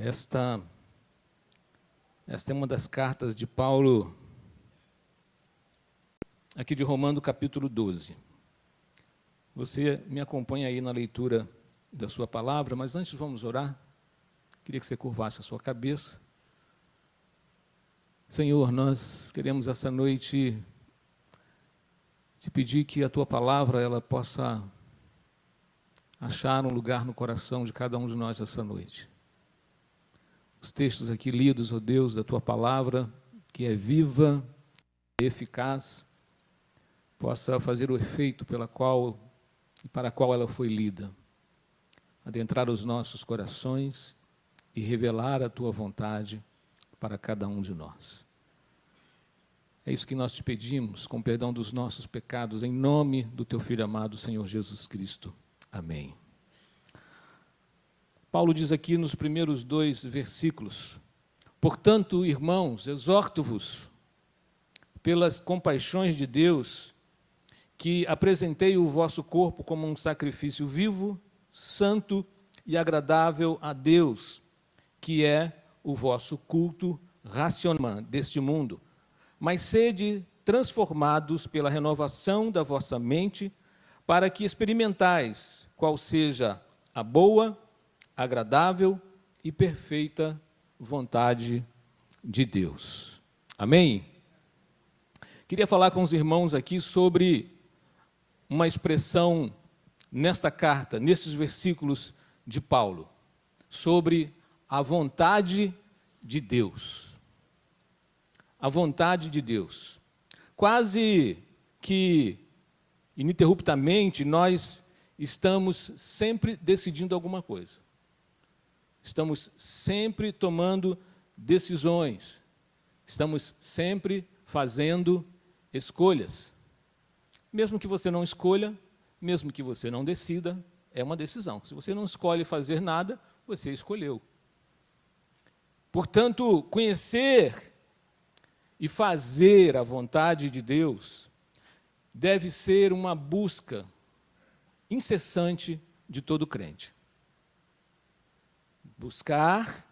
Esta é uma das cartas de Paulo, aqui de Romanos, capítulo 12. Você me acompanha aí na leitura da sua palavra, mas antes vamos orar. Queria que você curvasse a sua cabeça. Senhor, nós queremos essa noite te pedir que a tua palavra ela possa achar um lugar no coração de cada um de nós essa noite. Os textos aqui lidos, ó Deus, da tua palavra, que é viva e eficaz, possa fazer o efeito para a qual ela foi lida, adentrar os nossos corações e revelar a tua vontade para cada um de nós. É isso que nós te pedimos, com perdão dos nossos pecados, em nome do teu Filho amado, Senhor Jesus Cristo. Amém. Paulo diz aqui nos primeiros 2 versículos: portanto, irmãos, exorto-vos, pelas compaixões de Deus, que apresentei o vosso corpo como um sacrifício vivo, santo e agradável a Deus, que é o vosso culto racional deste mundo. Mas sede transformados pela renovação da vossa mente, para que experimentais qual seja a boa, agradável e perfeita vontade de Deus. Amém? Queria falar com os irmãos aqui sobre uma expressão nesta carta, nesses versículos de Paulo, sobre a vontade de Deus. A vontade de Deus. Quase que ininterruptamente nós estamos sempre decidindo alguma coisa. Estamos sempre tomando decisões. Estamos sempre fazendo escolhas. Mesmo que você não escolha, mesmo que você não decida, é uma decisão. Se você não escolhe fazer nada, você escolheu. Portanto, conhecer e fazer a vontade de Deus deve ser uma busca incessante de todo crente. Buscar,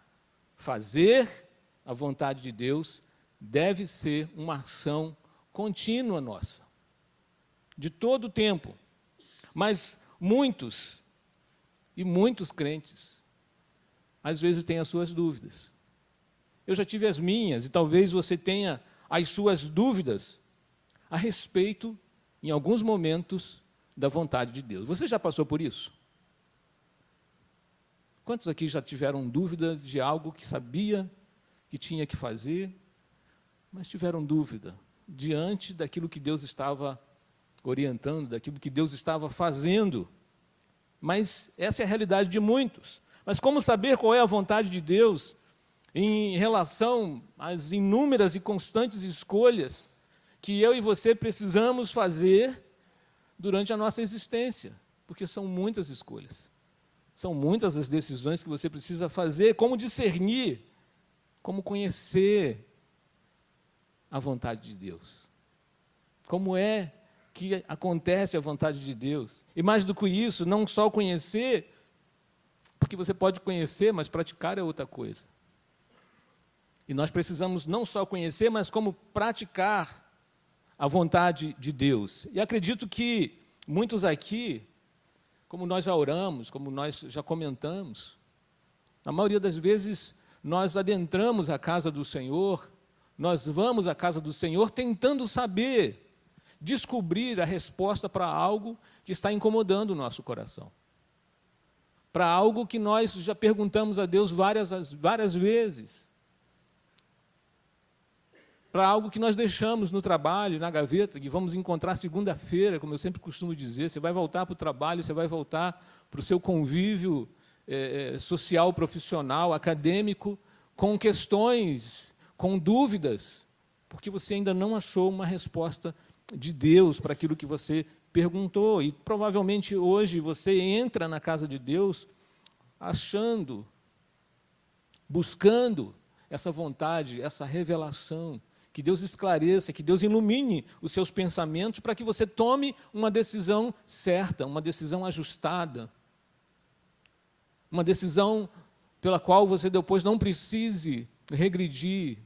fazer a vontade de Deus deve ser uma ação contínua nossa, de todo o tempo. Mas muitos crentes, às vezes têm as suas dúvidas. Eu já tive as minhas, e talvez você tenha as suas dúvidas a respeito, em alguns momentos, da vontade de Deus. Você já passou por isso? Quantos aqui já tiveram dúvida de algo que sabia que tinha que fazer, mas tiveram dúvida diante daquilo que Deus estava orientando, daquilo que Deus estava fazendo? Mas essa é a realidade de muitos. Mas como saber qual é a vontade de Deus em relação às inúmeras e constantes escolhas que eu e você precisamos fazer durante a nossa existência? Porque são muitas escolhas, são muitas as decisões que você precisa fazer. Como discernir, como conhecer a vontade de Deus? Como é que acontece a vontade de Deus? E mais do que isso, não só conhecer, porque você pode conhecer, mas praticar é outra coisa. E nós precisamos não só conhecer, mas como praticar a vontade de Deus. E acredito que muitos aqui, como nós já oramos, como nós já comentamos, na maioria das vezes nós adentramos a casa do Senhor, nós vamos à casa do Senhor tentando saber, descobrir a resposta para algo que está incomodando o nosso coração. Para algo que nós já perguntamos a Deus várias vezes. Para algo que nós deixamos no trabalho, na gaveta, que vamos encontrar segunda-feira, como eu sempre costumo dizer. Você vai voltar para o trabalho, você vai voltar para o seu convívio social, profissional, acadêmico, com questões, com dúvidas, porque você ainda não achou uma resposta de Deus para aquilo que você perguntou. E provavelmente hoje você entra na casa de Deus achando, buscando essa vontade, essa revelação, que Deus esclareça, que Deus ilumine os seus pensamentos para que você tome uma decisão certa, uma decisão ajustada, uma decisão pela qual você depois não precise regredir,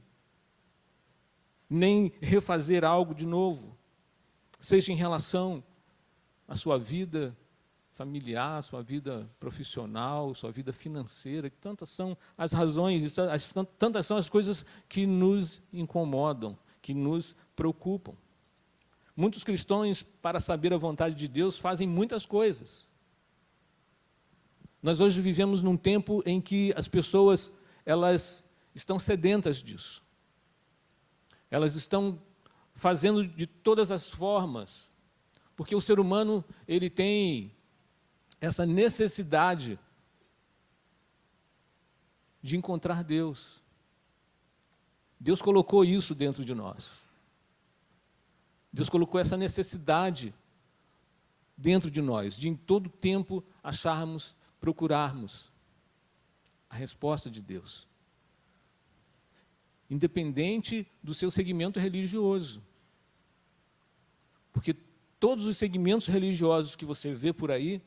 nem refazer algo de novo, seja em relação à sua vida familiar, sua vida profissional, sua vida financeira, que tantas são as razões, tantas são as coisas que nos incomodam, que nos preocupam. Muitos cristãos, para saber a vontade de Deus, fazem muitas coisas. Nós hoje vivemos num tempo em que as pessoas, elas estão sedentas disso. Elas estão fazendo de todas as formas, porque o ser humano, ele tem essa necessidade de encontrar Deus. Deus colocou isso dentro de nós. Deus colocou essa necessidade dentro de nós, de em todo tempo procurarmos a resposta de Deus. Independente do seu segmento religioso. Porque todos os segmentos religiosos que você vê por aí,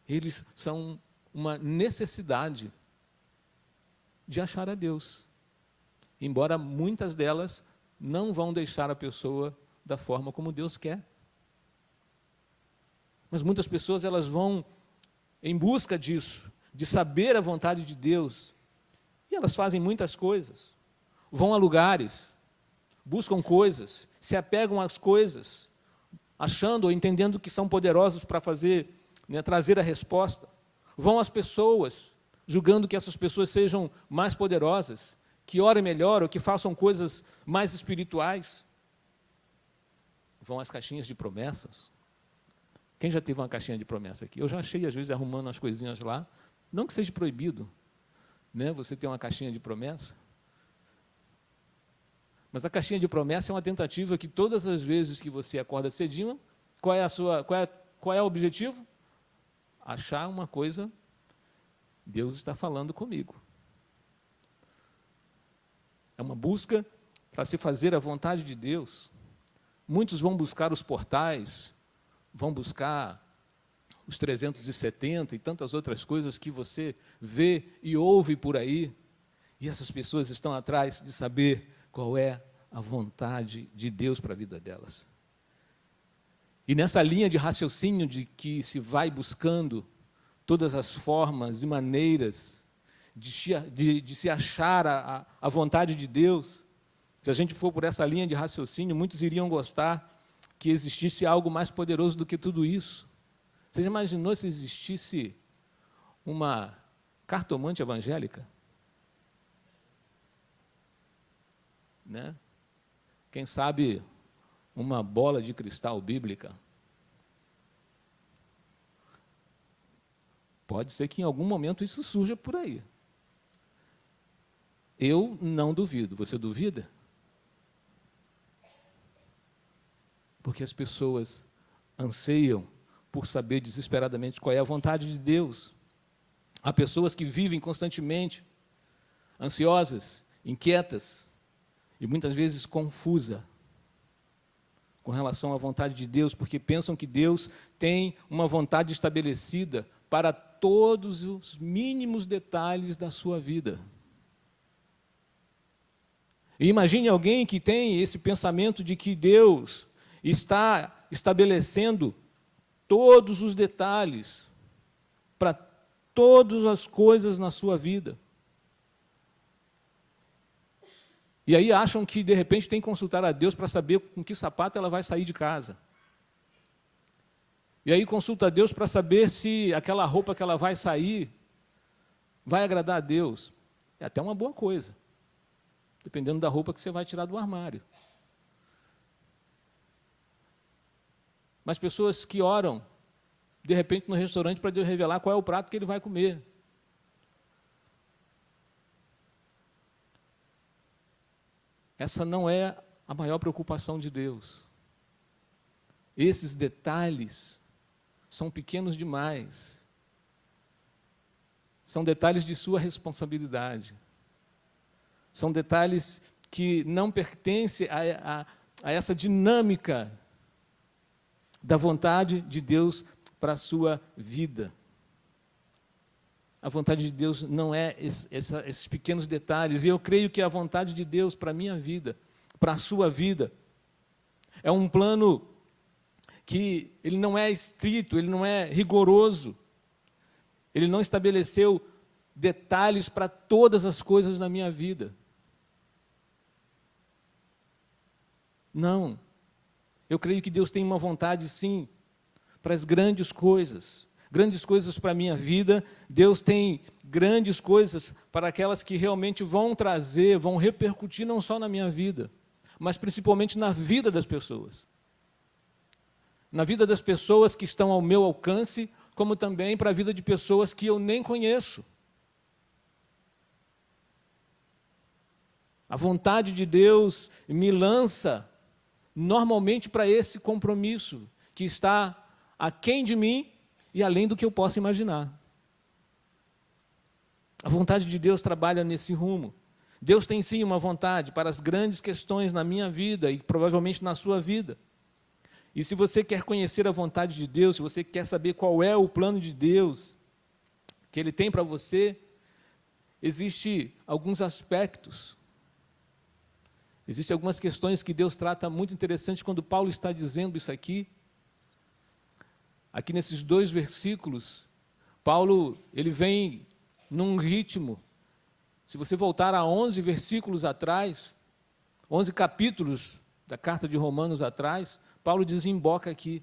eles são uma necessidade de achar a Deus. Embora muitas delas não vão deixar a pessoa da forma como Deus quer. Mas muitas pessoas, elas vão em busca disso, de saber a vontade de Deus, e elas fazem muitas coisas. Vão a lugares, buscam coisas, se apegam às coisas, achando ou entendendo que são poderosos para fazer, trazer a resposta. Vão às pessoas, julgando que essas pessoas sejam mais poderosas, que orem melhor ou que façam coisas mais espirituais. Vão às caixinhas de promessas. Quem já teve uma caixinha de promessa aqui? Eu já achei, às vezes, arrumando umas coisinhas lá. Não que seja proibido, você ter uma caixinha de promessa. Mas a caixinha de promessa é uma tentativa que todas as vezes que você acorda cedinho, qual é o objetivo? Achar uma coisa, Deus está falando comigo. É uma busca para se fazer a vontade de Deus. Muitos vão buscar os portais, vão buscar os 370 e tantas outras coisas que você vê e ouve por aí. E essas pessoas estão atrás de saber qual é a vontade de Deus para a vida delas. E nessa linha de raciocínio de que se vai buscando todas as formas e maneiras de se achar a vontade de Deus, se a gente for por essa linha de raciocínio, muitos iriam gostar que existisse algo mais poderoso do que tudo isso. Você já imaginou se existisse uma cartomante evangélica? Quem sabe uma bola de cristal bíblica? Pode ser que em algum momento isso surja por aí. Eu não duvido. Você duvida? Porque as pessoas anseiam por saber desesperadamente qual é a vontade de Deus. Há pessoas que vivem constantemente ansiosas, inquietas e muitas vezes confusas com relação à vontade de Deus, porque pensam que Deus tem uma vontade estabelecida para todos os mínimos detalhes da sua vida. E imagine alguém que tem esse pensamento de que Deus está estabelecendo todos os detalhes para todas as coisas na sua vida. E aí acham que, de repente, tem que consultar a Deus para saber com que sapato ela vai sair de casa. E aí consulta a Deus para saber se aquela roupa que ela vai sair vai agradar a Deus. É até uma boa coisa, dependendo da roupa que você vai tirar do armário. Mas pessoas que oram, de repente, no restaurante para Deus revelar qual é o prato que ele vai comer. Essa não é a maior preocupação de Deus. Esses detalhes são pequenos demais. São detalhes de sua responsabilidade. São detalhes que não pertencem a essa dinâmica da vontade de Deus para a sua vida. A vontade de Deus não é esses pequenos detalhes. E eu creio que a vontade de Deus para a minha vida, para a sua vida, é um plano que ele não é estrito, ele não é rigoroso. Ele não estabeleceu detalhes para todas as coisas na minha vida. Não. Eu creio que Deus tem uma vontade, sim, para as grandes coisas para a minha vida. Deus tem grandes coisas para aquelas que realmente vão trazer, vão repercutir não só na minha vida, mas principalmente na vida das pessoas. Na vida das pessoas que estão ao meu alcance, como também para a vida de pessoas que eu nem conheço. A vontade de Deus me lança normalmente para esse compromisso que está aquém de mim e além do que eu possa imaginar. A vontade de Deus trabalha nesse rumo. Deus tem sim uma vontade para as grandes questões na minha vida e provavelmente na sua vida. E se você quer conhecer a vontade de Deus, se você quer saber qual é o plano de Deus que Ele tem para você, existem alguns aspectos, existem algumas questões que Deus trata muito interessante quando Paulo está dizendo isso aqui. Aqui nesses 2 versículos, Paulo ele vem num ritmo. Se você voltar a 11 versículos atrás, 11 capítulos da carta de Romanos atrás, Paulo desemboca aqui,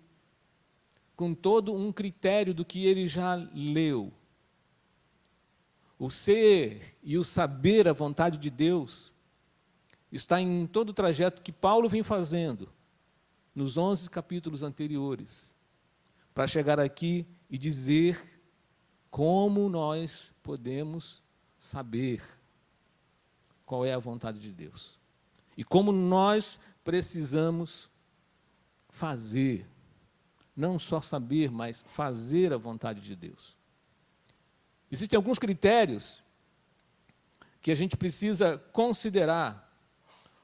com todo um critério do que ele já leu. O ser e o saber a vontade de Deus está em todo o trajeto que Paulo vem fazendo, nos 11 capítulos anteriores, para chegar aqui e dizer como nós podemos saber qual é a vontade de Deus. E como nós precisamos fazer, não só saber, mas fazer a vontade de Deus. Existem alguns critérios que a gente precisa considerar,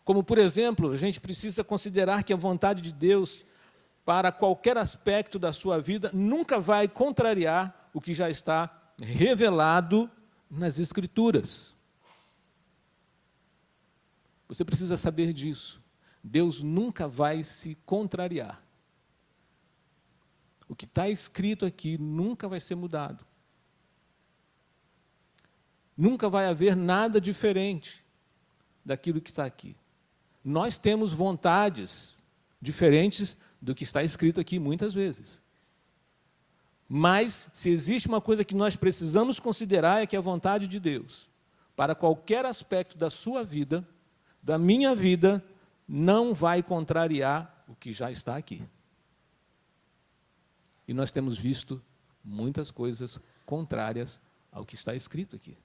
como, por exemplo, a gente precisa considerar que a vontade de Deus para qualquer aspecto da sua vida nunca vai contrariar o que já está revelado nas Escrituras. Você precisa saber disso. Deus nunca vai se contrariar. O que está escrito aqui nunca vai ser mudado. Nunca vai haver nada diferente daquilo que está aqui. Nós temos vontades diferentes do que está escrito aqui muitas vezes. Mas, se existe uma coisa que nós precisamos considerar, é que a vontade de Deus, para qualquer aspecto da sua vida, da minha vida, não vai contrariar o que já está aqui. E nós temos visto muitas coisas contrárias ao que está escrito aqui.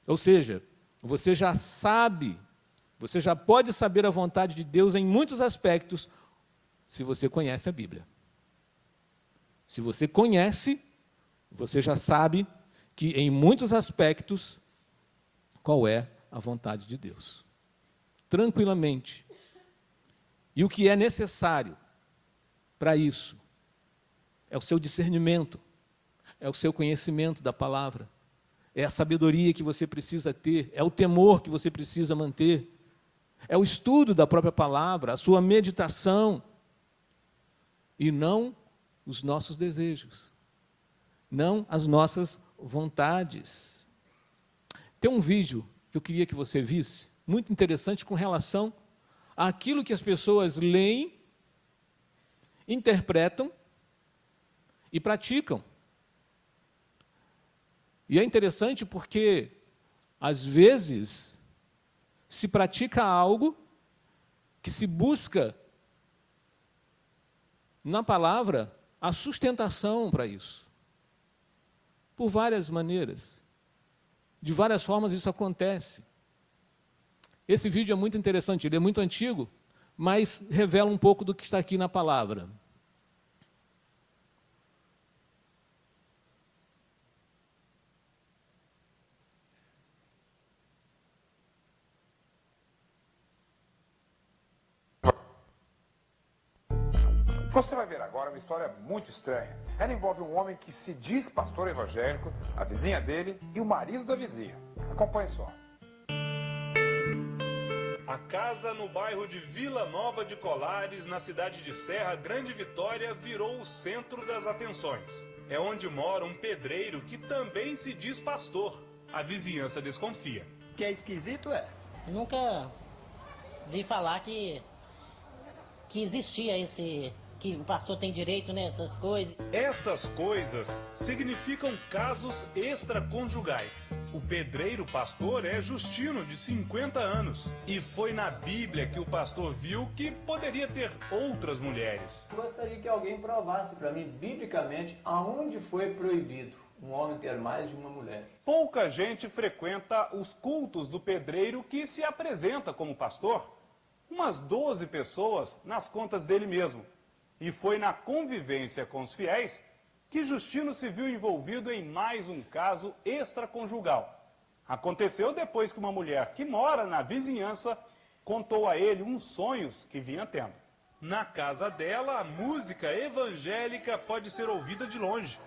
Ou seja, você já sabe, você já pode saber a vontade de Deus em muitos aspectos, se você conhece a Bíblia. Se você conhece, você já sabe que em muitos aspectos, qual é a vontade de Deus. Tranquilamente. E o que é necessário para isso é o seu discernimento, é o seu conhecimento da palavra, é a sabedoria que você precisa ter, é o temor que você precisa manter, é o estudo da própria palavra, a sua meditação, e não os nossos desejos, não as nossas vontades. Tem um vídeo que eu queria que você visse, muito interessante com relação àquilo que as pessoas leem, interpretam e praticam. E é interessante porque, às vezes, se pratica algo que se busca na palavra a sustentação para isso. Por várias maneiras. De várias formas isso acontece. Esse vídeo é muito interessante, ele é muito antigo, mas revela um pouco do que está aqui na palavra. Você vai ver agora uma história muito estranha. Ela envolve um homem que se diz pastor evangélico, a vizinha dele e o marido da vizinha. Acompanhe só. A casa no bairro de Vila Nova de Colares, na cidade de Serra Grande Vitória, virou o centro das atenções. É onde mora um pedreiro que também se diz pastor. A vizinhança desconfia. Que é esquisito, é? Nunca vi falar que existia que o pastor tem direito nessas coisas. Essas coisas significam casos extraconjugais. O pedreiro pastor é Justino, de 50 anos. E foi na Bíblia que o pastor viu que poderia ter outras mulheres. Gostaria que alguém provasse para mim, biblicamente, aonde foi proibido um homem ter mais de uma mulher. Pouca gente frequenta os cultos do pedreiro que se apresenta como pastor. Umas 12 pessoas nas contas dele mesmo. E foi na convivência com os fiéis que Justino se viu envolvido em mais um caso extraconjugal. Aconteceu depois que uma mulher que mora na vizinhança contou a ele uns sonhos que vinha tendo. Na casa dela, a música evangélica pode ser ouvida de longe.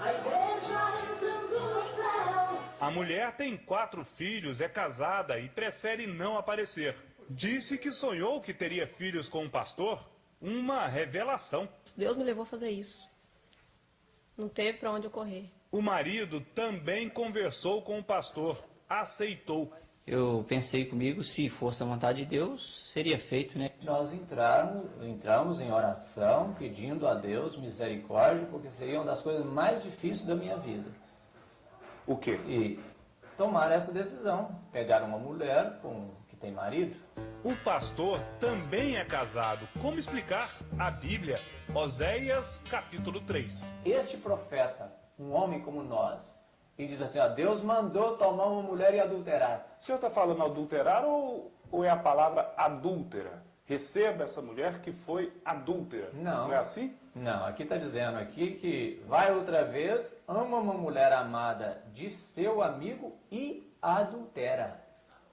A igreja entrando no céu. A mulher tem 4 filhos, é casada e prefere não aparecer. Disse que sonhou que teria filhos com um pastor. Uma revelação. Deus me levou a fazer isso. Não teve para onde eu correr. O marido também conversou com o pastor. Aceitou. Eu pensei comigo, se fosse a vontade de Deus, seria feito, né? Nós entramos em oração, pedindo a Deus misericórdia, porque seria uma das coisas mais difíceis da minha vida. O quê? E tomar essa decisão, pegar uma mulher que tem marido. O pastor também é casado. Como explicar? A Bíblia, Oséias, capítulo 3. Este profeta, um homem como nós, e diz assim, ó, Deus mandou tomar uma mulher e adulterar. O senhor está falando adulterar ou é a palavra adúltera? Receba essa mulher que foi adúltera. Não. Não é assim? Não, aqui está dizendo aqui que vai outra vez, ama uma mulher amada de seu amigo e adultera.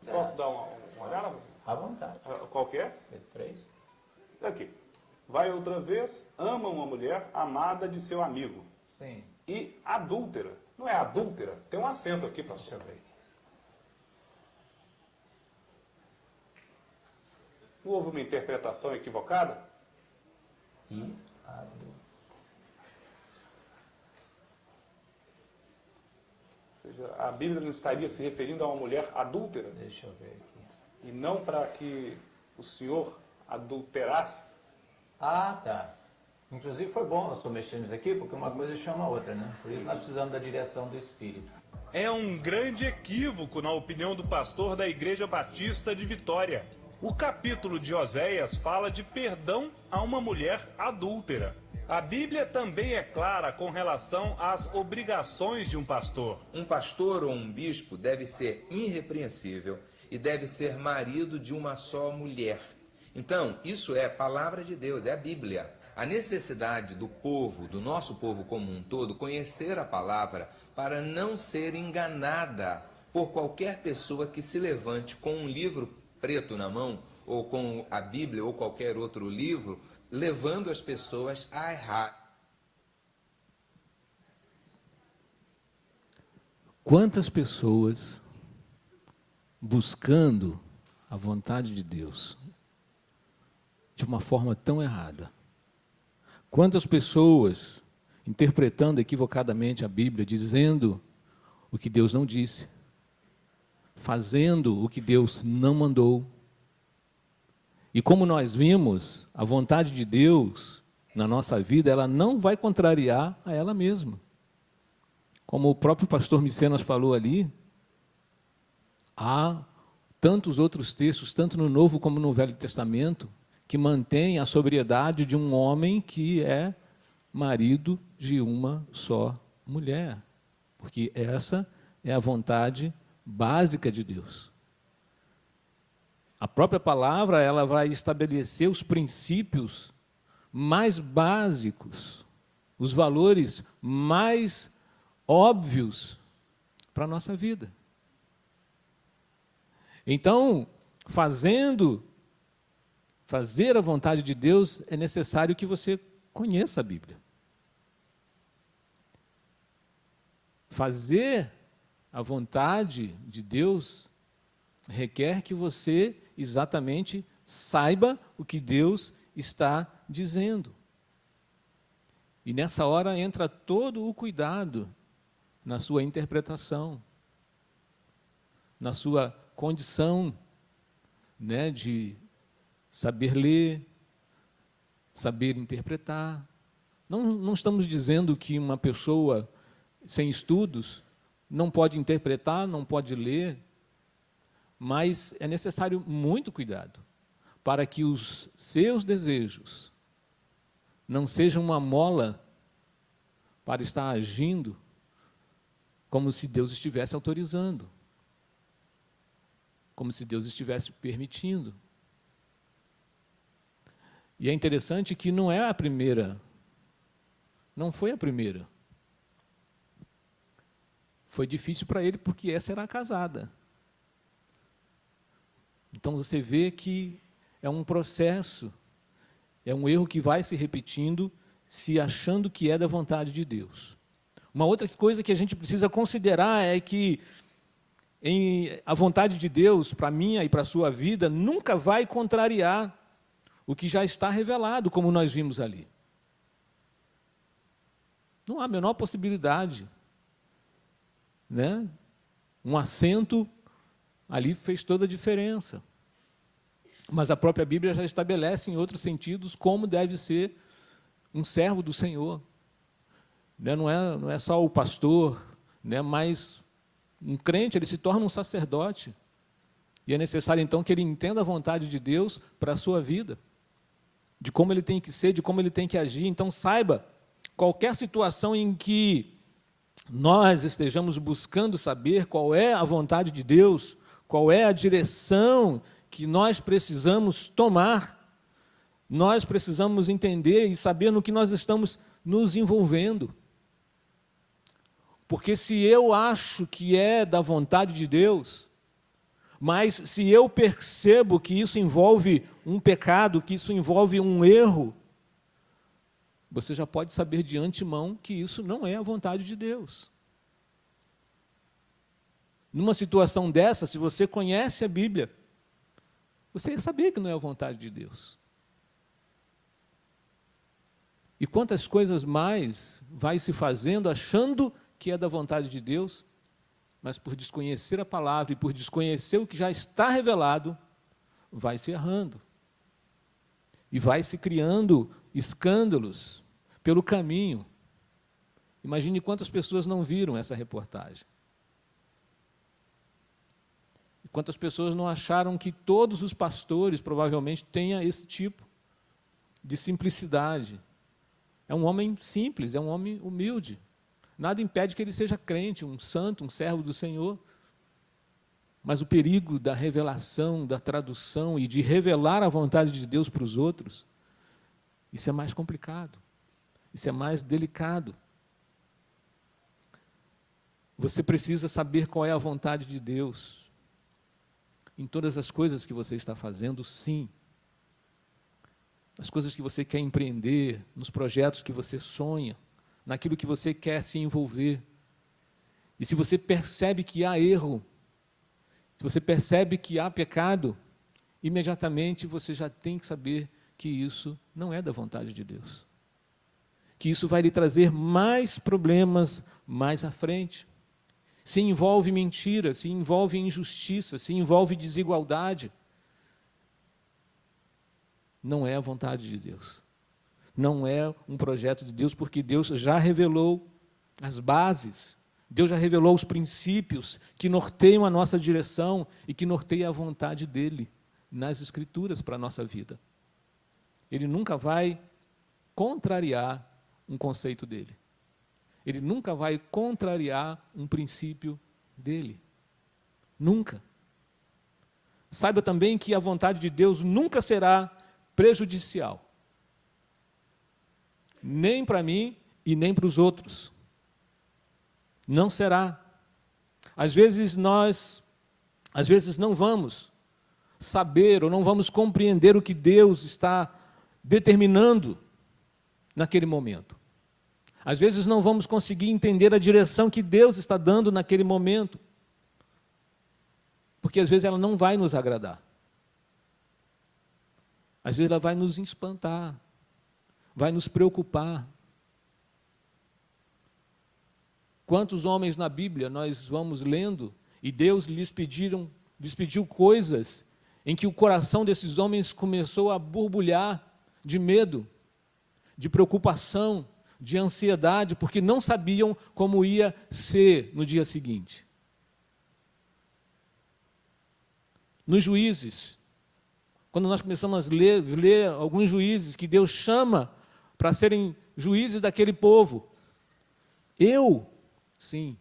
Posso dar uma olhada? À vontade. Qual que é? 3. Aqui. Vai outra vez, ama uma mulher amada de seu amigo. Sim. E adúltera. Não é adúltera? Tem um acento aqui, pastor. Deixa eu ver. Não houve uma interpretação equivocada? E adultera. Ou seja, a Bíblia não estaria se referindo a uma mulher adúltera? Deixa eu ver aqui. E não para que o senhor adulterasse? Ah, tá. Inclusive foi bom nós mexermos aqui, porque uma coisa chama a outra, né? Por isso nós precisamos da direção do Espírito. É um grande equívoco, na opinião do pastor da Igreja Batista de Vitória. O capítulo de Oséias fala de perdão a uma mulher adúltera. A Bíblia também é clara com relação às obrigações de um pastor. Um pastor ou um bispo deve ser irrepreensível e deve ser marido de uma só mulher. Então, isso é palavra de Deus, é a Bíblia. A necessidade do povo, do nosso povo como um todo, conhecer a palavra para não ser enganada por qualquer pessoa que se levante com um livro preto na mão, ou com a Bíblia ou qualquer outro livro, levando as pessoas a errar. Quantas pessoas buscando a vontade de Deus de uma forma tão errada? Quantas pessoas interpretando equivocadamente a Bíblia, dizendo o que Deus não disse, fazendo o que Deus não mandou. E como nós vimos, a vontade de Deus na nossa vida, ela não vai contrariar a ela mesma. Como o próprio pastor Micenas falou ali, há tantos outros textos, tanto no Novo como no Velho Testamento, que mantêm a sobriedade de um homem que é marido de uma só mulher. Porque essa é a vontade básica de Deus. A própria palavra, ela vai estabelecer os princípios mais básicos, os valores mais óbvios para a nossa vida. Então, fazer a vontade de Deus, é necessário que você Conheça a Bíblia. Fazer a vontade de Deus requer que você exatamente saiba o que Deus está dizendo. E nessa hora entra todo o cuidado na sua interpretação, na sua condição, né, de saber ler, saber interpretar. Não estamos dizendo que uma pessoa sem estudos não pode interpretar, não pode ler, mas é necessário muito cuidado para que os seus desejos não sejam uma mola para estar agindo como se Deus estivesse autorizando, como se Deus estivesse permitindo. E é interessante que não é a primeira, não foi a primeira. Foi difícil para ele porque essa era a casada. Então você vê que é um processo, é um erro que vai se repetindo, se achando que é da vontade de Deus. Uma outra coisa que a gente precisa considerar é que a vontade de Deus, para a minha e para a sua vida, nunca vai contrariar o que já está revelado, como nós vimos ali. Não há a menor possibilidade, né? Um acento ali fez toda a diferença. Mas a própria Bíblia já estabelece em outros sentidos como deve ser um servo do Senhor. Não é só o pastor, né, mas um crente, ele se torna um sacerdote. E é necessário, então, que ele entenda a vontade de Deus para a sua vida, de como ele tem que ser, de como ele tem que agir. Então, saiba, qualquer situação em que nós estejamos buscando saber qual é a vontade de Deus, qual é a direção que nós precisamos tomar, nós precisamos entender e saber no que nós estamos nos envolvendo. Porque se eu acho que é da vontade de Deus, mas se eu percebo que isso envolve um pecado, que isso envolve um erro, você já pode saber de antemão que isso não é a vontade de Deus. Numa situação dessa, se você conhece a Bíblia, você ia saber que não é a vontade de Deus. E quantas coisas mais vai se fazendo achando que é da vontade de Deus, mas por desconhecer a palavra e por desconhecer o que já está revelado, vai se errando. E vai se criando escândalos pelo caminho. Imagine quantas pessoas não viram essa reportagem. E quantas pessoas não acharam que todos os pastores provavelmente tenham esse tipo de simplicidade. É um homem simples, é um homem humilde. Nada impede que ele seja crente, um santo, um servo do Senhor. Mas o perigo da revelação, da tradução e de revelar a vontade de Deus para os outros, isso é mais complicado, isso é mais delicado. Você precisa saber qual é a vontade de Deus em todas as coisas que você está fazendo, sim. Nas coisas que você quer empreender, nos projetos que você sonha, naquilo que você quer se envolver. E se você percebe que há erro, se você percebe que há pecado, imediatamente você já tem que saber que isso não é da vontade de Deus. Que isso vai lhe trazer mais problemas mais à frente. Se envolve mentira, se envolve injustiça, se envolve desigualdade. Não é a vontade de Deus. Não é um projeto de Deus, porque Deus já revelou as bases, Deus já revelou os princípios que norteiam a nossa direção e que norteiam a vontade dEle nas Escrituras para a nossa vida. Ele nunca vai contrariar um conceito dEle. Ele nunca vai contrariar um princípio dEle. Nunca. Saiba também que a vontade de Deus nunca será prejudicial. Nem para mim e nem para os outros. Não será. Às vezes não vamos saber ou não vamos compreender o que Deus está determinando naquele momento. Às vezes não vamos conseguir entender a direção que Deus está dando naquele momento, porque às vezes ela não vai nos agradar. Às vezes ela vai nos espantar, vai nos preocupar. Quantos homens na Bíblia nós vamos lendo e Deus lhes pediu coisas em que o coração desses homens começou a borbulhar de medo, de preocupação, de ansiedade, porque não sabiam como ia ser no dia seguinte. Nos Juízes, quando nós começamos a ler alguns juízes que Deus chama para serem juízes daquele povo, sim.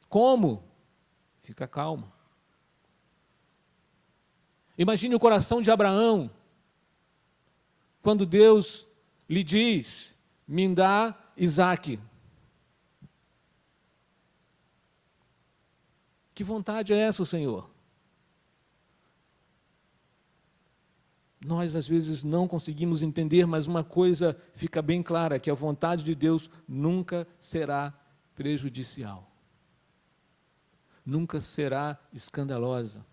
Como? Fica calmo. Imagine o coração de Abraão, quando Deus lhe diz: me dá Isaque. Que vontade é essa, Senhor? Nós, às vezes, não conseguimos entender, mas uma coisa fica bem clara, que a vontade de Deus nunca será prejudicial. Nunca será escandalosa.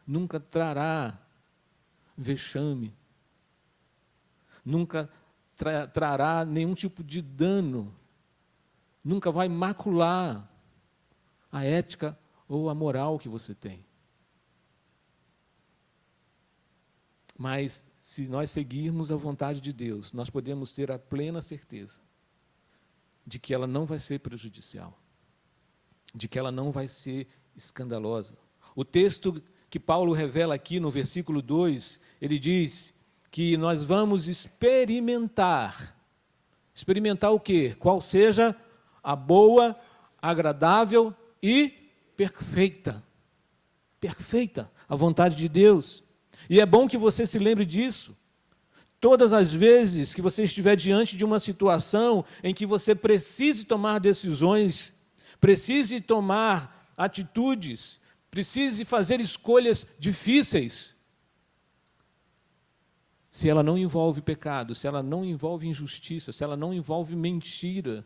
Nunca trará vexame. Nunca trará nenhum tipo de dano. Nunca vai macular a ética ou a moral que você tem. Mas, se nós seguirmos a vontade de Deus, nós podemos ter a plena certeza de que ela não vai ser prejudicial, de que ela não vai ser escandalosa. O texto que Paulo revela aqui no versículo 2, ele diz que nós vamos experimentar. Experimentar o quê? Qual seja a boa, agradável e perfeita. Perfeita a vontade de Deus. E é bom que você se lembre disso. Todas as vezes que você estiver diante de uma situação em que você precise tomar decisões, precise tomar atitudes, precise fazer escolhas difíceis, se ela não envolve pecado, se ela não envolve injustiça, se ela não envolve mentira,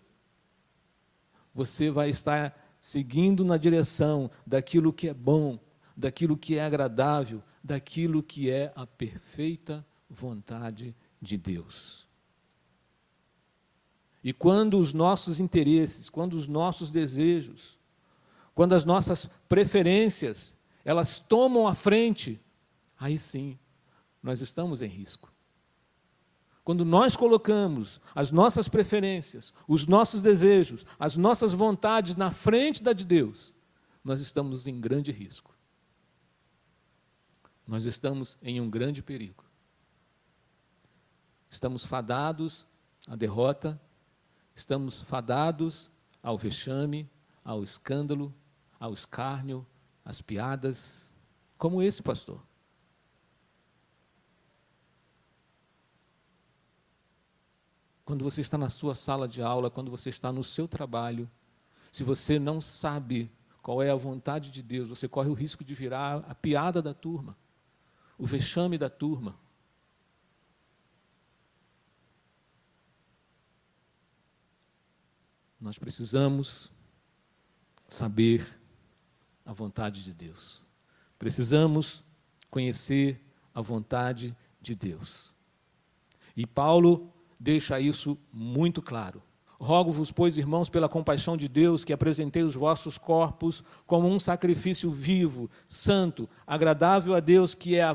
você vai estar seguindo na direção daquilo que é bom, daquilo que é agradável, daquilo que é a perfeita vontade de Deus. E quando os nossos interesses, quando os nossos desejos, quando as nossas preferências, elas tomam a frente, aí sim, nós estamos em risco. Quando nós colocamos as nossas preferências, os nossos desejos, as nossas vontades na frente da de Deus, nós estamos em grande risco. Nós estamos em um grande perigo. Estamos fadados à derrota, estamos fadados ao vexame, ao escândalo, ao escárnio, às piadas, como esse pastor. Quando você está na sua sala de aula, quando você está no seu trabalho, se você não sabe qual é a vontade de Deus, você corre o risco de virar a piada da turma, o vexame da turma. Nós precisamos saber a vontade de Deus. Precisamos conhecer a vontade de Deus. E Paulo deixa isso muito claro. Rogo-vos, pois, irmãos, pela compaixão de Deus, que apresentei os vossos corpos como um sacrifício vivo, santo, agradável a Deus, que é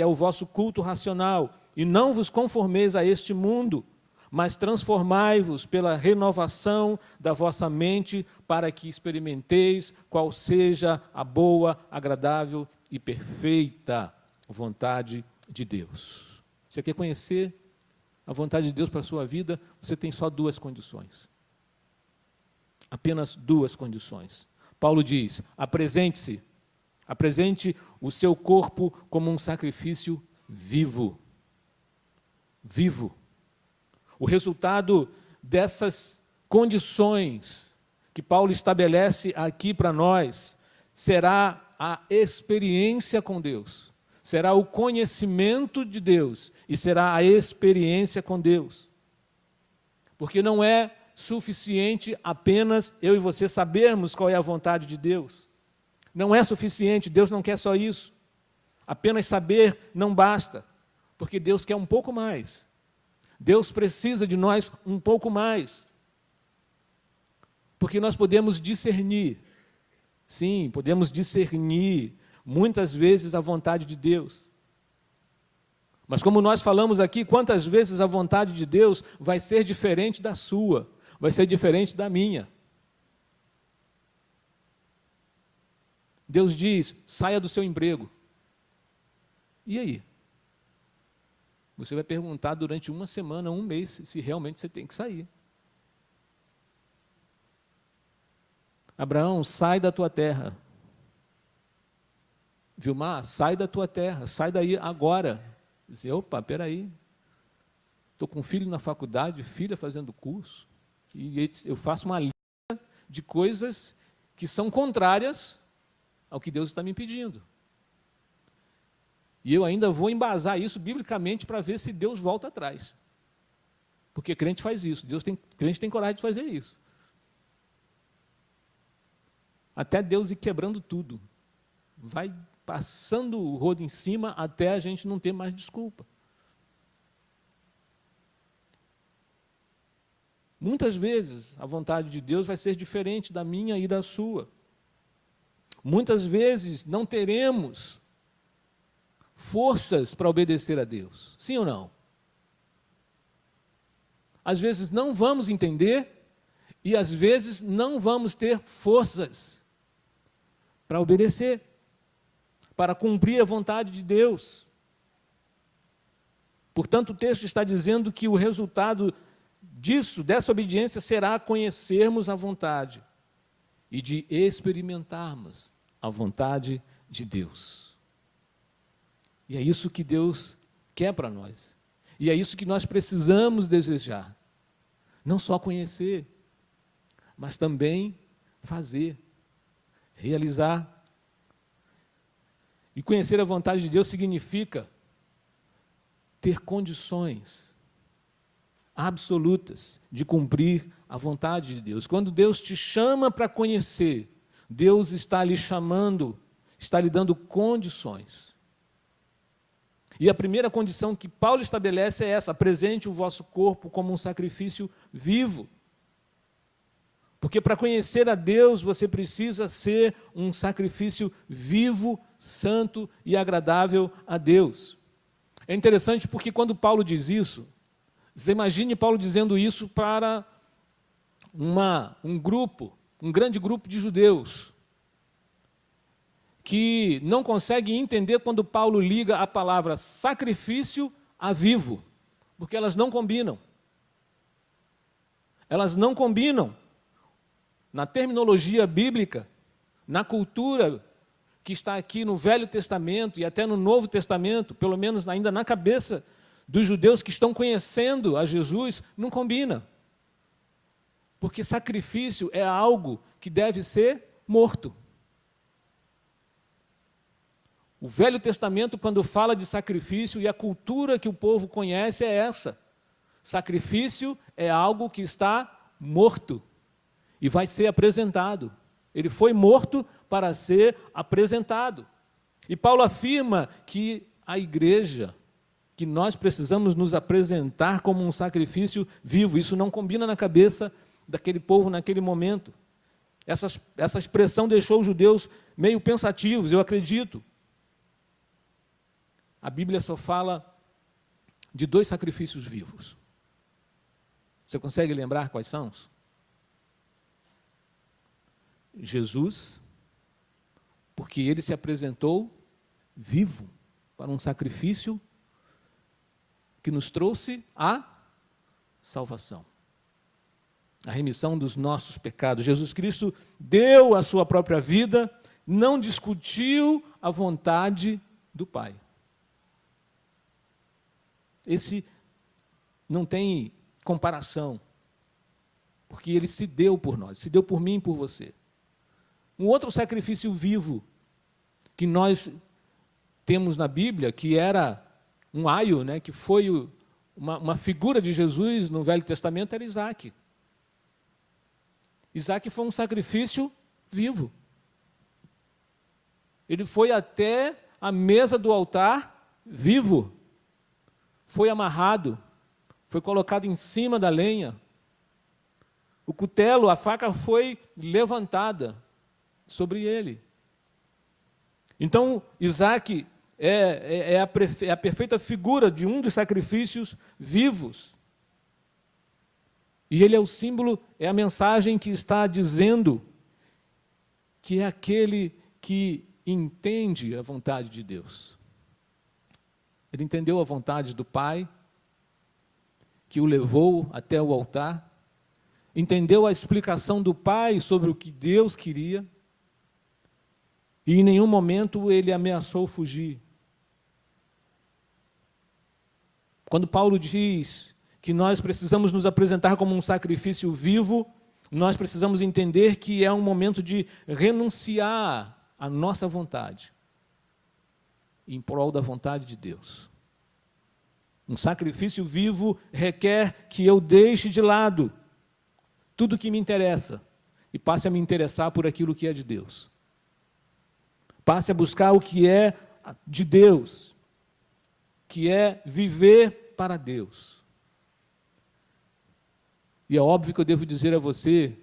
o vosso culto racional, e não vos conformeis a este mundo, mas transformai-vos pela renovação da vossa mente, para que experimenteis qual seja a boa, agradável e perfeita vontade de Deus. Você quer conhecer a vontade de Deus para a sua vida? Você tem só duas condições. Apenas duas condições. Paulo diz: apresente-se, apresente o seu corpo como um sacrifício vivo. Vivo. O resultado dessas condições que Paulo estabelece aqui para nós será a experiência com Deus, será o conhecimento de Deus e será a experiência com Deus. Porque não é suficiente apenas eu e você sabermos qual é a vontade de Deus. Não é suficiente, Deus não quer só isso. Apenas saber não basta, porque Deus quer um pouco mais. Deus precisa de nós um pouco mais. Porque nós podemos discernir, sim, podemos discernir muitas vezes a vontade de Deus. Mas como nós falamos aqui, quantas vezes a vontade de Deus vai ser diferente da sua, vai ser diferente da minha. Deus diz, saia do seu emprego. E aí? Você vai perguntar durante uma semana, um mês, se realmente você tem que sair. Abraão, sai da tua terra. Vilmar, sai da tua terra, sai daí agora. Dizer, opa, peraí, estou com um filho na faculdade, filha fazendo curso, e eu faço uma lista de coisas que são contrárias ao que Deus está me pedindo. E eu ainda vou embasar isso biblicamente para ver se Deus volta atrás. Porque crente faz isso, crente tem coragem de fazer isso. Até Deus ir quebrando tudo. Vai passando o rodo em cima até a gente não ter mais desculpa. Muitas vezes a vontade de Deus vai ser diferente da minha e da sua. Muitas vezes não teremos forças para obedecer a Deus. Sim ou não? Às vezes não vamos entender e às vezes não vamos ter forças para obedecer, para cumprir a vontade de Deus. Portanto, o texto está dizendo que o resultado disso, dessa obediência, será conhecermos a vontade e de experimentarmos a vontade de Deus. E é isso que Deus quer para nós. E é isso que nós precisamos desejar. Não só conhecer, mas também fazer, realizar. E conhecer a vontade de Deus significa ter condições absolutas de cumprir a vontade de Deus. Quando Deus te chama para conhecer, Deus está lhe chamando, está lhe dando condições. E a primeira condição que Paulo estabelece é essa: apresente o vosso corpo como um sacrifício vivo. Porque para conhecer a Deus, você precisa ser um sacrifício vivo, santo e agradável a Deus. É interessante porque quando Paulo diz isso, você imagine Paulo dizendo isso para um grande grupo de judeus, que não consegue entender quando Paulo liga a palavra sacrifício a vivo, porque elas não combinam. Elas não combinam. Na terminologia bíblica, na cultura que está aqui no Velho Testamento e até no Novo Testamento, pelo menos ainda na cabeça dos judeus que estão conhecendo a Jesus, não combina. Porque sacrifício é algo que deve ser morto. O Velho Testamento, quando fala de sacrifício, e a cultura que o povo conhece é essa: sacrifício é algo que está morto e vai ser apresentado. Ele foi morto para ser apresentado. E Paulo afirma que a igreja, que nós precisamos nos apresentar como um sacrifício vivo. Isso não combina na cabeça daquele povo naquele momento. Essa expressão deixou os judeus meio pensativos, eu acredito. A Bíblia só fala de 2 sacrifícios vivos. Você consegue lembrar quais são? Jesus, porque ele se apresentou vivo para um sacrifício que nos trouxe a salvação, a remissão dos nossos pecados. Jesus Cristo deu a sua própria vida, não discutiu a vontade do Pai. Esse não tem comparação, porque ele se deu por nós, se deu por mim e por você. Um outro sacrifício vivo que nós temos na Bíblia, que era um aio, né, que foi uma figura de Jesus no Velho Testamento, era Isaque. Isaque foi um sacrifício vivo. Ele foi até a mesa do altar vivo. Foi amarrado, foi colocado em cima da lenha. O cutelo, a faca foi levantada sobre ele. Então, Isaque é a perfeita figura de um dos sacrifícios vivos. E ele é o símbolo, é a mensagem que está dizendo que é aquele que entende a vontade de Deus. Ele entendeu a vontade do Pai, que o levou até o altar, entendeu a explicação do Pai sobre o que Deus queria, e em nenhum momento ele ameaçou fugir. Quando Paulo diz que nós precisamos nos apresentar como um sacrifício vivo, nós precisamos entender que é um momento de renunciar à nossa vontade, em prol da vontade de Deus. Um sacrifício vivo requer que eu deixe de lado tudo que me interessa e passe a me interessar por aquilo que é de Deus. Passe a buscar o que é de Deus, que é viver para Deus. E é óbvio que eu devo dizer a você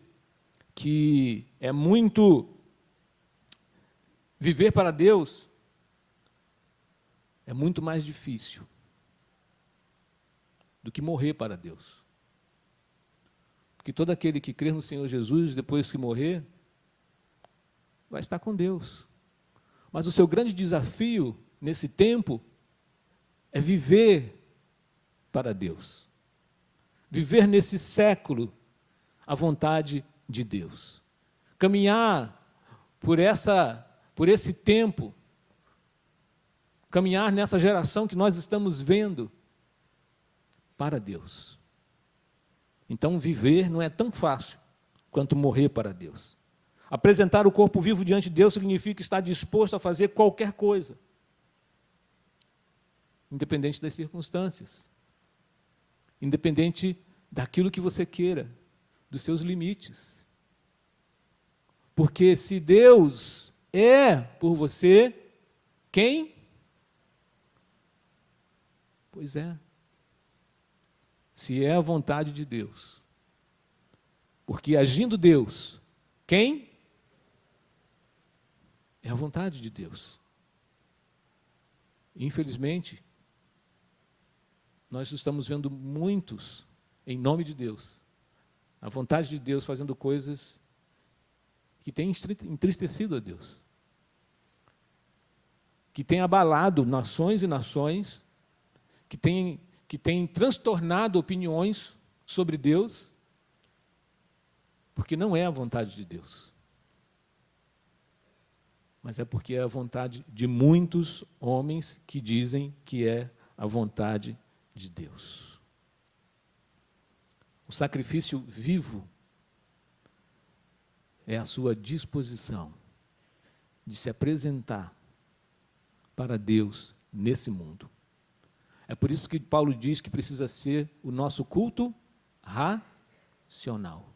que é muito viver para Deus, é muito mais difícil do que morrer para Deus. Porque todo aquele que crer no Senhor Jesus, depois que morrer, vai estar com Deus. Mas o seu grande desafio nesse tempo é viver para Deus. Viver nesse século a vontade de Deus. Caminhar por esse tempo, caminhar nessa geração que nós estamos vendo para Deus. Então, viver não é tão fácil quanto morrer para Deus. Apresentar o corpo vivo diante de Deus significa estar disposto a fazer qualquer coisa, independente das circunstâncias, independente daquilo que você queira, dos seus limites. Porque se Deus é por você, quem? Pois é. Se é a vontade de Deus. Porque agindo Deus, quem? É a vontade de Deus. Infelizmente, nós estamos vendo muitos, em nome de Deus, a vontade de Deus fazendo coisas que têm entristecido a Deus, que têm abalado nações e nações, que têm transtornado opiniões sobre Deus, porque não é a vontade de Deus, mas é porque é a vontade de muitos homens que dizem que é a vontade de Deus. O sacrifício vivo é a sua disposição de se apresentar para Deus nesse mundo. É por isso que Paulo diz que precisa ser o nosso culto racional.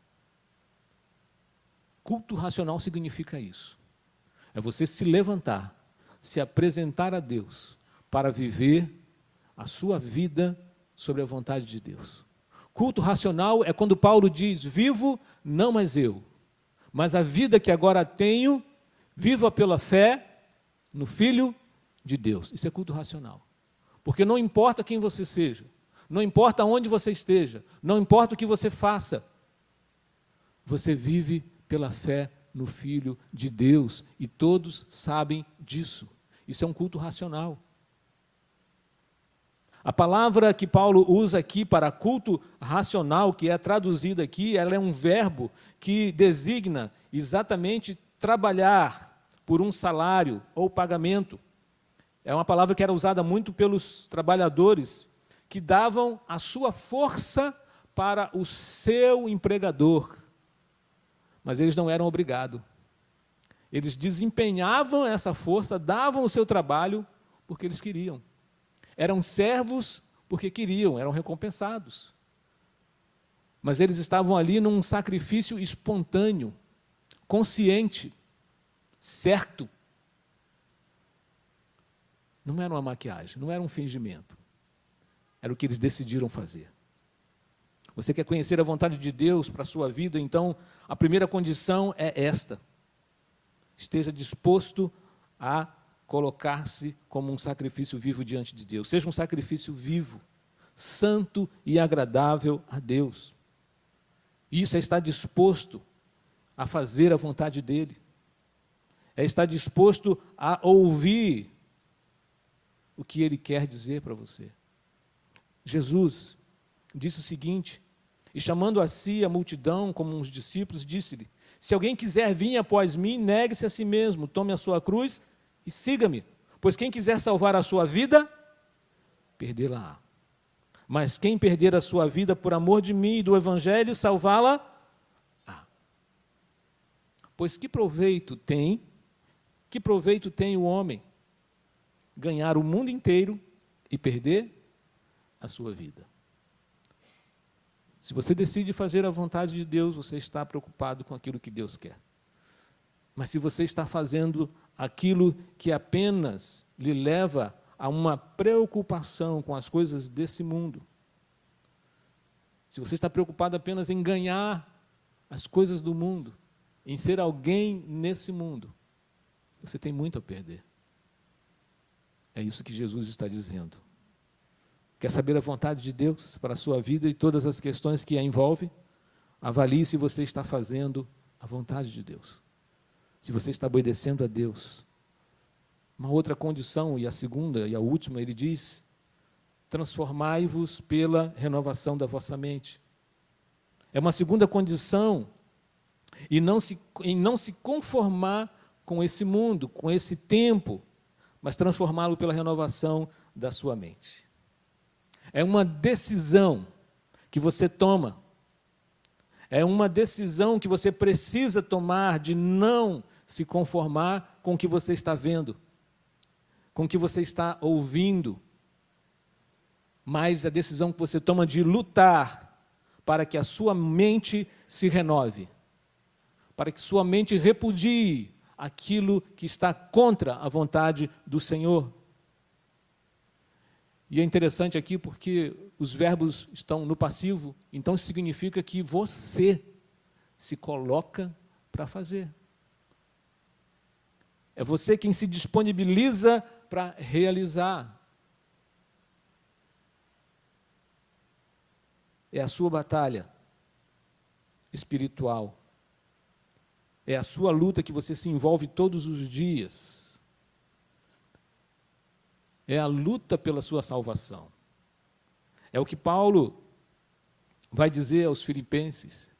Culto racional significa isso. É você se levantar, se apresentar a Deus para viver a sua vida sobre a vontade de Deus. Culto racional é quando Paulo diz: vivo não mais eu, mas a vida que agora tenho, viva pela fé no Filho de Deus. Isso é culto racional. Porque não importa quem você seja, não importa onde você esteja, não importa o que você faça, você vive pela fé no Filho de Deus, e todos sabem disso. Isso é um culto racional. A palavra que Paulo usa aqui para culto racional, que é traduzida aqui, ela é um verbo que designa exatamente trabalhar por um salário ou pagamento. É uma palavra que era usada muito pelos trabalhadores que davam a sua força para o seu empregador, mas eles não eram obrigados. Eles desempenhavam essa força, davam o seu trabalho, porque eles queriam. Eram servos porque queriam, eram recompensados. Mas eles estavam ali num sacrifício espontâneo, consciente, certo. Não era uma maquiagem, não era um fingimento. Era o que eles decidiram fazer. Você quer conhecer a vontade de Deus para a sua vida? Então, a primeira condição é esta. Esteja disposto a colocar-se como um sacrifício vivo diante de Deus. Seja um sacrifício vivo, santo e agradável a Deus. Isso é estar disposto a fazer a vontade dEle. É estar disposto a ouvir o que Ele quer dizer para você. Jesus disse o seguinte, e chamando a si a multidão como uns discípulos, disse-lhe, se alguém quiser vir após mim, negue-se a si mesmo, tome a sua cruz e siga-me. Pois quem quiser salvar a sua vida, perdê-la-á. Mas quem perder a sua vida por amor de mim e do Evangelho, salvá-la-á. Pois que proveito tem o homem ganhar o mundo inteiro e perder a sua vida? Se você decide fazer a vontade de Deus, você está preocupado com aquilo que Deus quer. Mas se você está fazendo aquilo que apenas lhe leva a uma preocupação com as coisas desse mundo, se você está preocupado apenas em ganhar as coisas do mundo, em ser alguém nesse mundo, você tem muito a perder. É isso que Jesus está dizendo. Quer saber a vontade de Deus para a sua vida e todas as questões que a envolvem? Avalie se você está fazendo a vontade de Deus. Se você está obedecendo a Deus. Uma outra condição, e a segunda e a última, ele diz, transformai-vos pela renovação da vossa mente. É uma segunda condição, em não se conformar com esse mundo, com esse tempo, mas transformá-lo pela renovação da sua mente. É uma decisão que você toma. É uma decisão que você precisa tomar de não se conformar com o que você está vendo, com o que você está ouvindo. Mas a decisão que você toma de lutar para que a sua mente se renove, para que sua mente repudie aquilo que está contra a vontade do Senhor. E é interessante aqui porque os verbos estão no passivo, então significa que você se coloca para fazer. É você quem se disponibiliza para realizar. É a sua batalha espiritual. É a sua luta que você se envolve todos os dias. É a luta pela sua salvação. É o que Paulo vai dizer aos Filipenses,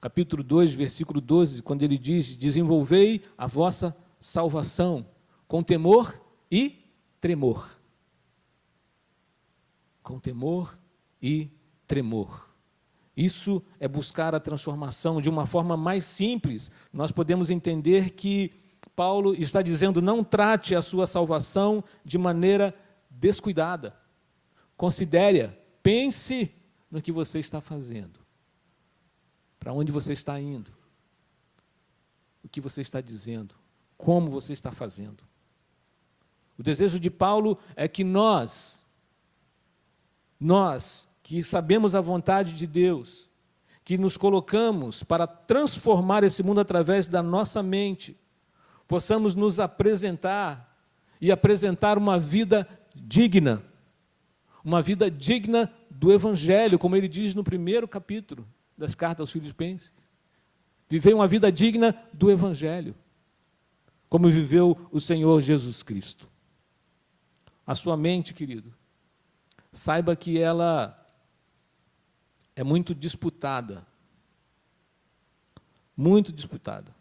capítulo 2, versículo 12, quando ele diz, desenvolvei a vossa salvação com temor e tremor. Com temor e tremor. Isso é buscar a transformação de uma forma mais simples. Nós podemos entender que Paulo está dizendo, não trate a sua salvação de maneira descuidada. Considere-a, pense no que você está fazendo. Para onde você está indo. O que você está dizendo. Como você está fazendo. O desejo de Paulo é que nós que sabemos a vontade de Deus, que nos colocamos para transformar esse mundo através da nossa mente, possamos nos apresentar e apresentar uma vida digna do Evangelho, como ele diz no primeiro capítulo das cartas aos Filipenses. Viver uma vida digna do Evangelho, como viveu o Senhor Jesus Cristo. A sua mente, querido, saiba que ela é muito disputada. Muito disputada.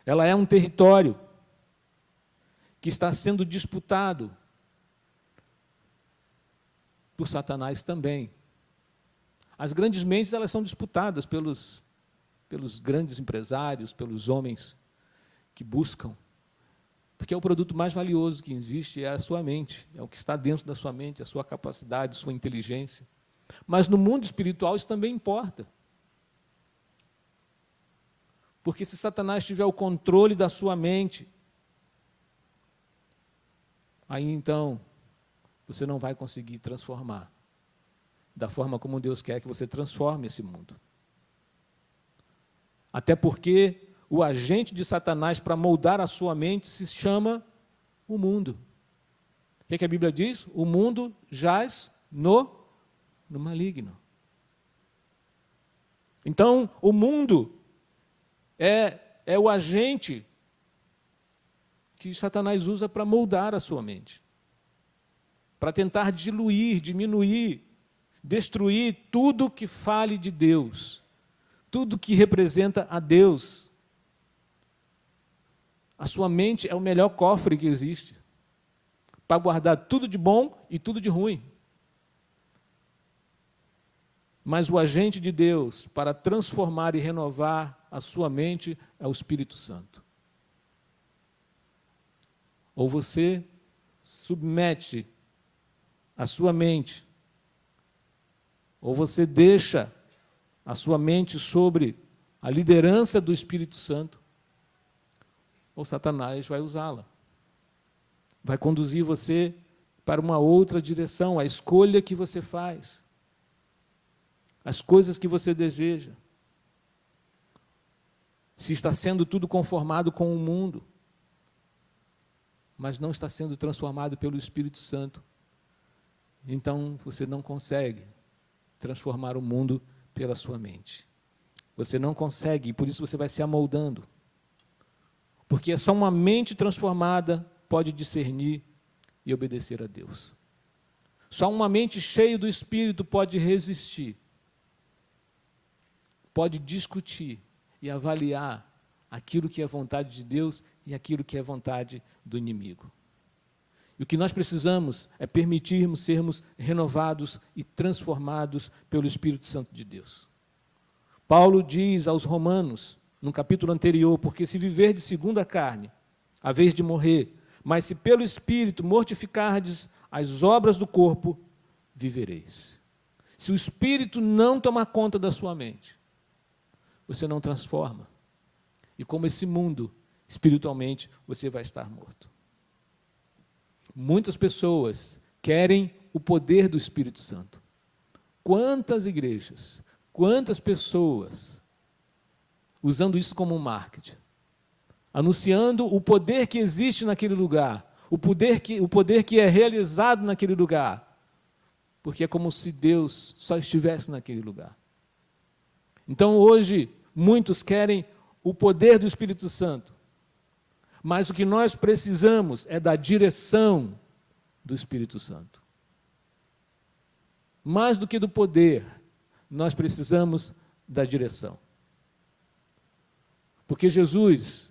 Ela é um território que está sendo disputado por Satanás também. As grandes mentes, elas são disputadas pelos grandes empresários, pelos homens que buscam Porque é o produto mais valioso que existe, é a sua mente, é o que está dentro da sua mente, a sua capacidade, a sua inteligência. Mas no mundo espiritual isso também importa. Porque se Satanás tiver o controle da sua mente, aí então você não vai conseguir transformar da forma como Deus quer que você transforme esse mundo. Até porque o agente de Satanás para moldar a sua mente se chama o mundo. O que é que a Bíblia diz? O mundo jaz no maligno. Então, o mundo é o agente que Satanás usa para moldar a sua mente, para tentar diluir, diminuir, destruir tudo que fale de Deus, tudo que representa a Deus. A sua mente é o melhor cofre que existe, para guardar tudo de bom e tudo de ruim. Mas o agente de Deus para transformar e renovar a sua mente é o Espírito Santo. Ou você submete a sua mente, ou você deixa a sua mente sobre a liderança do Espírito Santo, ou Satanás vai usá-la. Vai conduzir você para uma outra direção, a escolha que você faz, as coisas que você deseja. Se está sendo tudo conformado com o mundo, mas não está sendo transformado pelo Espírito Santo, então você não consegue transformar o mundo pela sua mente. Você não consegue, e por isso você vai se amoldando. Porque é só uma mente transformada pode discernir e obedecer a Deus. Só uma mente cheia do Espírito pode resistir, pode discutir e avaliar aquilo que é vontade de Deus e aquilo que é vontade do inimigo. E o que nós precisamos é permitirmos sermos renovados e transformados pelo Espírito Santo de Deus. Paulo diz aos Romanos, no capítulo anterior, porque se viver de segundo a carne, a vez de morrer, mas se pelo Espírito mortificardes as obras do corpo, vivereis. Se o Espírito não tomar conta da sua mente, você não transforma. E como esse mundo, espiritualmente, você vai estar morto. Muitas pessoas querem o poder do Espírito Santo. Quantas igrejas, quantas pessoas usando isso como um marketing, anunciando o poder que existe naquele lugar, o poder que é realizado naquele lugar, porque é como se Deus só estivesse naquele lugar. Então hoje, muitos querem o poder do Espírito Santo, mas o que nós precisamos é da direção do Espírito Santo. Mais do que do poder, nós precisamos da direção. Porque Jesus,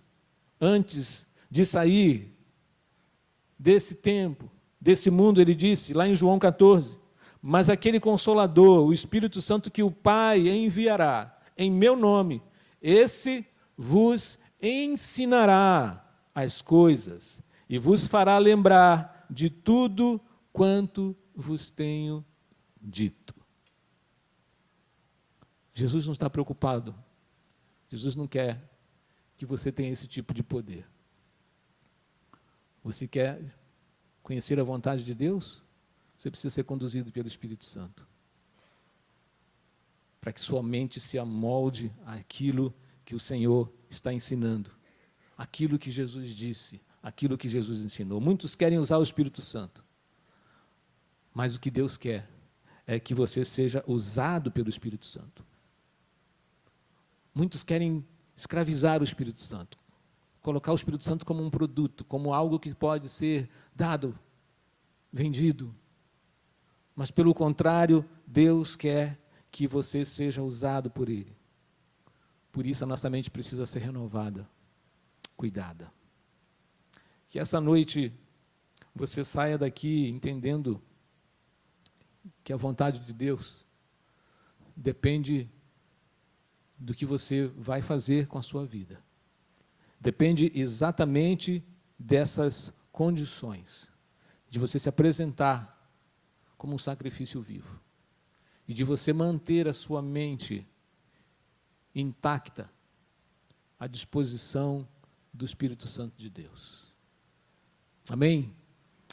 antes de sair desse tempo, desse mundo, ele disse, lá em João 14, mas aquele Consolador, o Espírito Santo que o Pai enviará em meu nome, esse vos ensinará as coisas e vos fará lembrar de tudo quanto vos tenho dito. Jesus não está preocupado. Jesus não quer que você tenha esse tipo de poder. Você quer conhecer a vontade de Deus? Você precisa ser conduzido pelo Espírito Santo, para que sua mente se amolde àquilo que o Senhor está ensinando, aquilo que Jesus disse, aquilo que Jesus ensinou. Muitos querem usar o Espírito Santo, mas o que Deus quer é que você seja usado pelo Espírito Santo. Muitos querem escravizar o Espírito Santo, colocar o Espírito Santo como um produto, como algo que pode ser dado, vendido. Mas, pelo contrário, Deus quer que você seja usado por Ele. Por isso, a nossa mente precisa ser renovada, cuidada. Que essa noite você saia daqui entendendo que a vontade de Deus depende do que você vai fazer com a sua vida. Depende exatamente dessas condições, de você se apresentar como um sacrifício vivo e de você manter a sua mente intacta à disposição do Espírito Santo de Deus. Amém?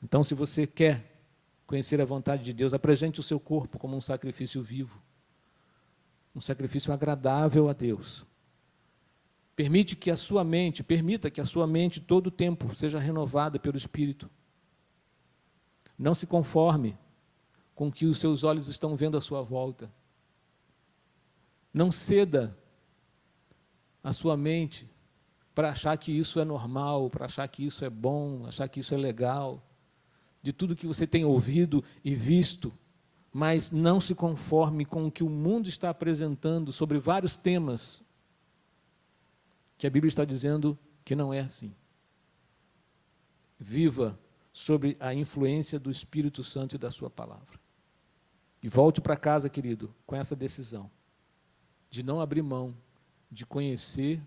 Então, se você quer conhecer a vontade de Deus, apresente o seu corpo como um sacrifício vivo, um sacrifício agradável a Deus. Permita que a sua mente todo o tempo seja renovada pelo Espírito. Não se conforme com o que os seus olhos estão vendo à sua volta. Não ceda a sua mente para achar que isso é normal, para achar que isso é bom, achar que isso é legal, de tudo que você tem ouvido e visto, mas não se conforme com o que o mundo está apresentando sobre vários temas que a Bíblia está dizendo que não é assim. Viva sobre a influência do Espírito Santo e da sua palavra. E volte para casa, querido, com essa decisão de não abrir mão de conhecer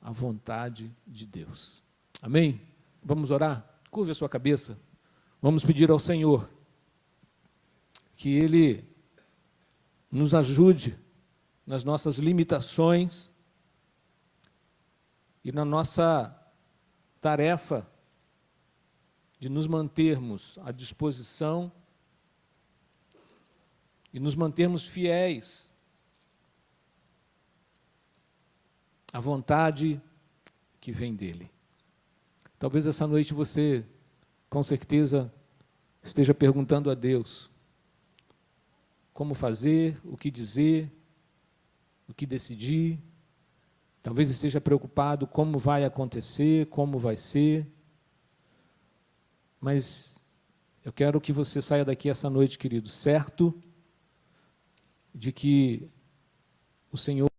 a vontade de Deus. Amém? Vamos orar? Curve a sua cabeça. Vamos pedir ao Senhor que Ele nos ajude nas nossas limitações e na nossa tarefa de nos mantermos à disposição e nos mantermos fiéis à vontade que vem dEle. Talvez essa noite você, com certeza, esteja perguntando a Deus como fazer, o que dizer, o que decidir. Talvez esteja preocupado como vai acontecer, como vai ser. Mas eu quero que você saia daqui essa noite, querido, certo de que o Senhor